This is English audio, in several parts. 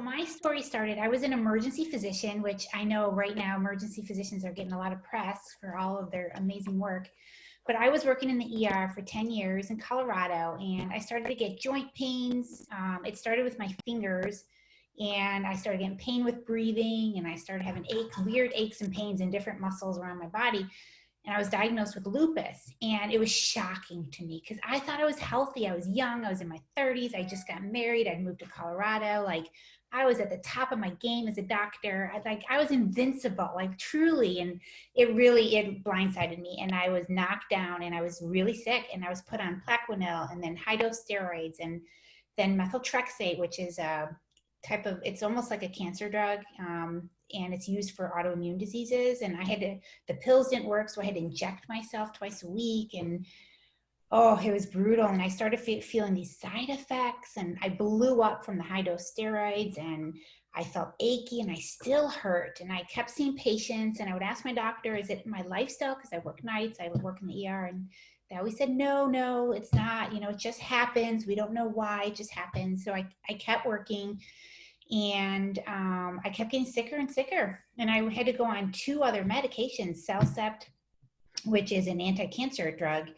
my story started, I was an emergency physician, which I know right now emergency physicians are getting a lot of press for all of their amazing work. But I was working in the ER for 10 years in Colorado, and I started to get joint pains. It started with my fingers, and I started getting pain with breathing, and I started having aches, weird aches and pains in different muscles around my body. And I was diagnosed with lupus, and it was shocking to me because I thought I was healthy. I was young. I was in my 30s. I just got married. I'd moved to Colorado. Like, I was at the top of my game as a doctor. I was invincible, like truly. And it blindsided me. And I was knocked down, and I was really sick, and I was put on Plaquenil and then high dose steroids and then methotrexate, which is a type of, it's almost like a cancer drug. And it's used for autoimmune diseases. And the pills didn't work, so I had to inject myself twice a week. And oh, it was brutal. And I started feeling these side effects, and I blew up from the high dose steroids, and I felt achy, and I still hurt. And I kept seeing patients, and I would ask my doctor, is it my lifestyle? Because I work nights, I would work in the ER, and they always said, no, it's not, it just happens. We don't know why, it just happens. So I kept working, and I kept getting sicker and sicker. And I had to go on 2 other medications, Cellcept, which is an anti-cancer drug,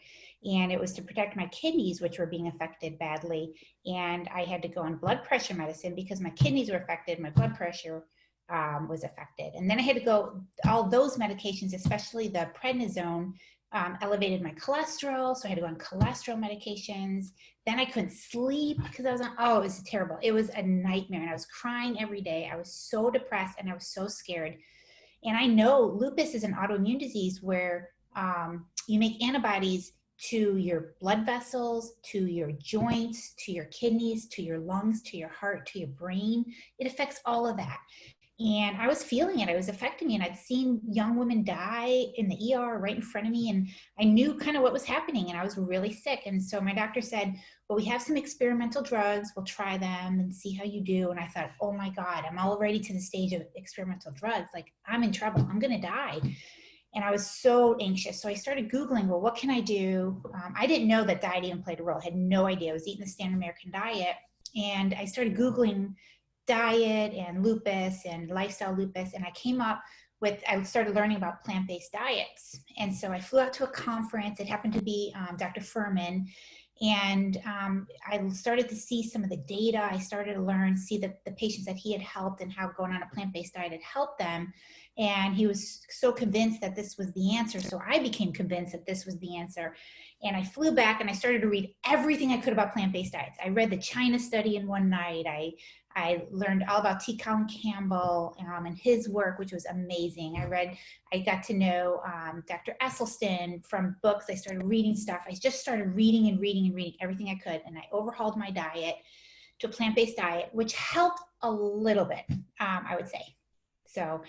and it was to protect my kidneys, which were being affected badly. And I had to go on blood pressure medicine because my kidneys were affected, my blood pressure was affected. And then I had to go, all those medications, especially the prednisone, elevated my cholesterol, so I had to go on cholesterol medications. Then I couldn't sleep because I was on, it was terrible. It was a nightmare, and I was crying every day. I was so depressed, and I was so scared. And I know lupus is an autoimmune disease where you make antibodies to your blood vessels, to your joints, to your kidneys, to your lungs, to your heart, to your brain. It affects all of that. And I was feeling it. It was affecting me. And I'd seen young women die in the ER right in front of me. And I knew kind of what was happening. And I was really sick. And so my doctor said, well, we have some experimental drugs. We'll try them and see how you do. And I thought, oh my God, I'm already to the stage of experimental drugs. Like, I'm in trouble. I'm going to die. And I was so anxious. So I started Googling, well, what can I do? I didn't know that diet even played a role. I had no idea. I was eating the standard American diet. And I started Googling diet and lupus and lifestyle lupus. And I came up with, I started learning about plant-based diets. And so I flew out to a conference. It happened to be Dr. Furman. And I started to see some of the data. I started to see the patients that he had helped and how going on a plant-based diet had helped them. And he was so convinced that this was the answer. So I became convinced that this was the answer. And I flew back, and I started to read everything I could about plant-based diets. I read the China study in one night. I learned all about T. Colin Campbell and his work, which was amazing. I got to know Dr. Esselstyn from books. I started reading stuff. I just started reading and reading and reading everything I could. And I overhauled my diet to a plant-based diet, which helped a little bit, I would say. So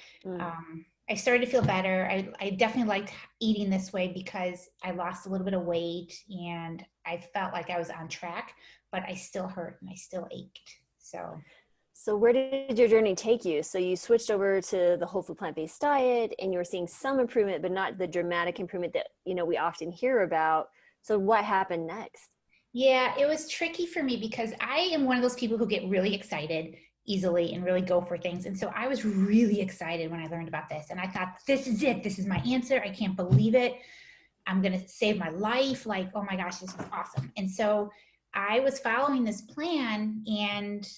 I started to feel better. I definitely liked eating this way because I lost a little bit of weight, and I felt like I was on track, but I still hurt and I still ached. So where did your journey take you? So you switched over to the whole food plant-based diet, and you were seeing some improvement, but not the dramatic improvement that, we often hear about. So what happened next? Yeah, it was tricky for me because I am one of those people who get really excited easily and really go for things. And so I was really excited when I learned about this, and I thought, this is it. This is my answer. I can't believe it. I'm going to save my life. Like, oh my gosh, this is awesome. And so I was following this plan, and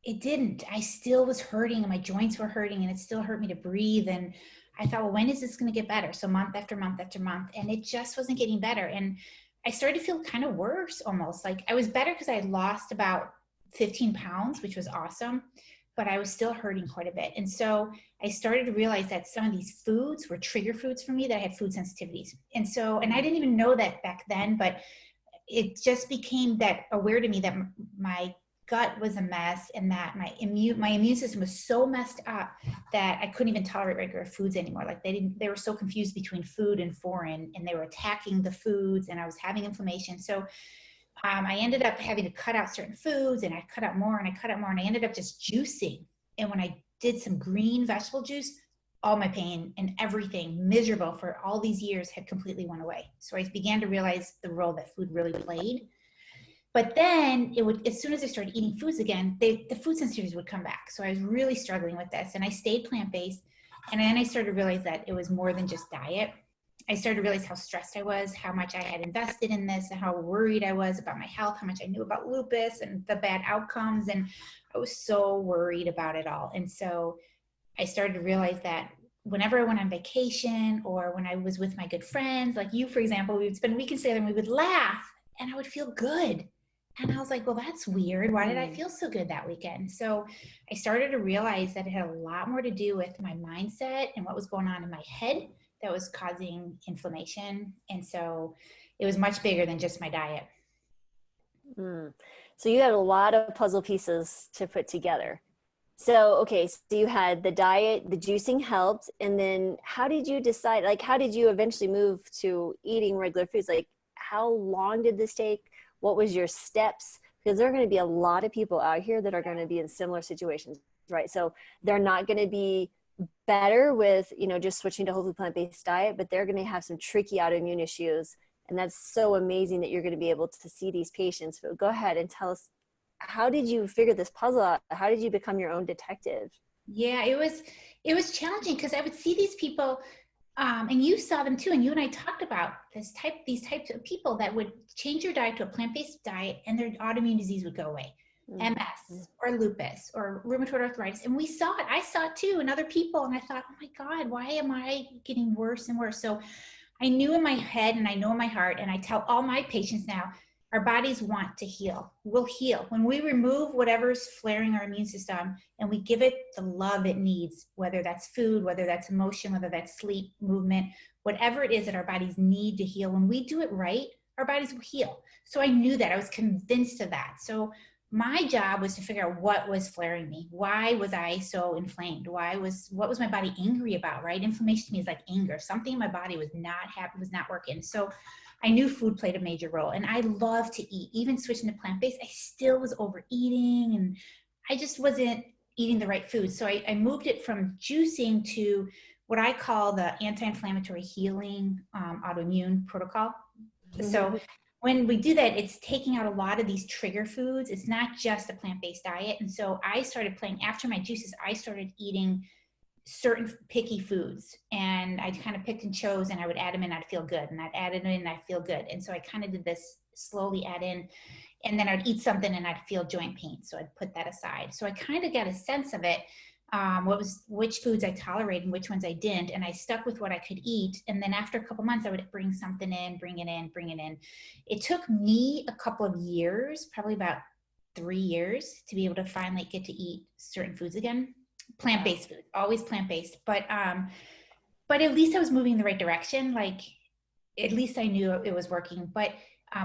it didn't. I still was hurting, and my joints were hurting, and it still hurt me to breathe. And I thought, well, when is this going to get better? So month after month after month, and it just wasn't getting better. And I started to feel kind of worse, almost like I was better because I had lost about 15 pounds, which was awesome, but I was still hurting quite a bit. And so I started to realize that some of these foods were trigger foods for me, that I had food sensitivities. And I didn't even know that back then, but it just became that aware to me that my gut was a mess, and that my immune system was so messed up that I couldn't even tolerate regular foods anymore. Like they were so confused between food and foreign, and they were attacking the foods, and I was having inflammation. So I ended up having to cut out certain foods, and I cut out more, and I cut out more, and I ended up just juicing. And when I did some green vegetable juice, all my pain and everything miserable for all these years had completely went away. So I began to realize the role that food really played. But then it would, as soon as I started eating foods again, the food sensitivities would come back. So I was really struggling with this, and I stayed plant-based. And then I started to realize that it was more than just diet. I started to realize how stressed I was, how much I had invested in this, and how worried I was about my health, how much I knew about lupus and the bad outcomes. And I was so worried about it all. And so I started to realize that whenever I went on vacation or when I was with my good friends, like you, for example, we would spend weekends together and we would laugh and I would feel good. And I was like, well, that's weird. Why did I feel so good that weekend? So I started to realize that it had a lot more to do with my mindset and what was going on in my head that was causing inflammation. And so it was much bigger than just my diet. So you had a lot of puzzle pieces to put together. So, okay, so you had the diet, the juicing helped, and then how did you decide, like, how did you eventually move to eating regular foods? Like, how long did this take? What was your steps? Because there are going to be a lot of people out here that are going to be in similar situations, right? So they're not going to be better with, you know, just switching to whole food plant-based diet, but they're going to have some tricky autoimmune issues. And that's so amazing that you're going to be able to see these patients. But go ahead and tell us, how did you figure this puzzle out? How did you become your own detective? Yeah, it was challenging because I would see these people, and you saw them too, and you and I talked about these types of people that would change their diet to a plant-based diet, and their autoimmune disease would go away, MS or lupus or rheumatoid arthritis, and we saw it. I saw it too, in other people, and I thought, oh my God, why am I getting worse and worse? So I knew in my head, and I know in my heart, and I tell all my patients now, our bodies want to heal. We'll heal. When we remove whatever's flaring our immune system and we give it the love it needs, whether that's food, whether that's emotion, whether that's sleep, movement, whatever it is that our bodies need to heal, when we do it right, our bodies will heal. So I knew that. I was convinced of that. So my job was to figure out what was flaring me. Why was I so inflamed? What was my body angry about, right? Inflammation to me is like anger. Something in my body was not happy, was not working. So I knew food played a major role, and I love to eat. Even switching to plant-based, I still was overeating, and I just wasn't eating the right food. So I moved it from juicing to what I call the anti-inflammatory healing autoimmune protocol. So when we do that, it's taking out a lot of these trigger foods. It's not just a plant-based diet. And so I started playing, after my juices, I started eating certain picky foods, and I kind of picked and chose, and I would add them in, I'd feel good, and I'd add it in and I'd feel good. And so I kind of did this slowly add in, and then I'd eat something and I'd feel joint pain, so I'd put that aside. So I kind of got a sense of it, which foods I tolerated and which ones I didn't, and I stuck with what I could eat. And then after a couple months, I would bring something in, bring it in. It took me a couple of years, probably about 3 years, to be able to finally get to eat certain foods again. Plant-based food, always plant-based, but at least I was moving in the right direction. Like, at least I knew it was working. But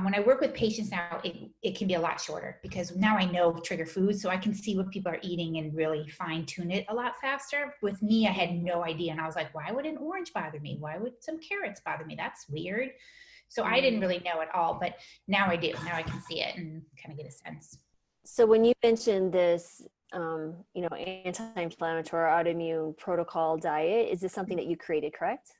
when I work with patients now, it can be a lot shorter, because now I know trigger foods, so I can see what people are eating and really fine tune it a lot faster. With me, I had no idea, and I was like, why would an orange bother me? Why would some carrots bother me? That's weird. So I didn't really know at all, but now I do. Now I can see it and kind of get a sense. So when you mentioned this, you know, anti-inflammatory autoimmune protocol diet, is this something that you created, correct?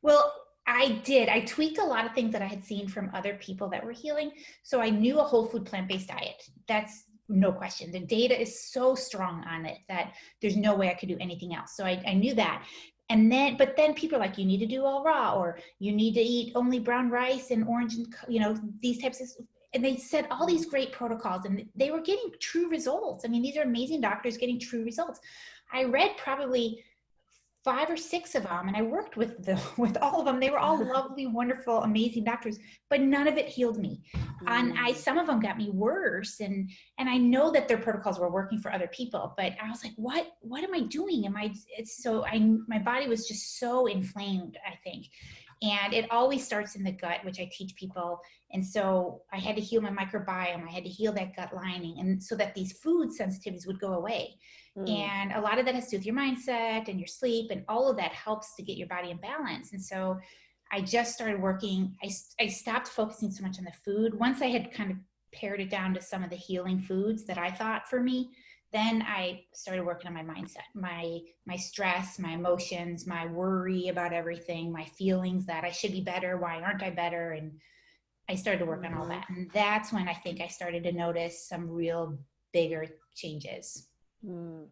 Well, I did. I tweaked a lot of things that I had seen from other people that were healing. So I knew a whole food plant-based diet. That's no question. The data is so strong on it that there's no way I could do anything else. So I knew that. But then people are like, you need to do all raw, or you need to eat only brown rice and orange, and, you know, these types of, and they said all these great protocols, and they were getting true results. I mean, these are amazing doctors getting true results. I read probably 5 or 6 of them, and I worked with all of them. They were all lovely, wonderful, amazing doctors, but none of it healed me. And some of them got me worse, and I know that their protocols were working for other people, but I was like, what am I doing? My body was just so inflamed, I think. And it always starts in the gut, which I teach people. And so I had to heal my microbiome. I had to heal that gut lining, and so that these food sensitivities would go away. And a lot of that has to do with your mindset and your sleep, and all of that helps to get your body in balance. And so I just started working. I stopped focusing so much on the food. Once I had kind of pared it down to some of the healing foods that I thought for me, then I started working on my mindset, my stress, my emotions, my worry about everything, my feelings that I should be better. Why aren't I better? And I started to work on all that. And that's when I think I started to notice some real bigger changes. Mm.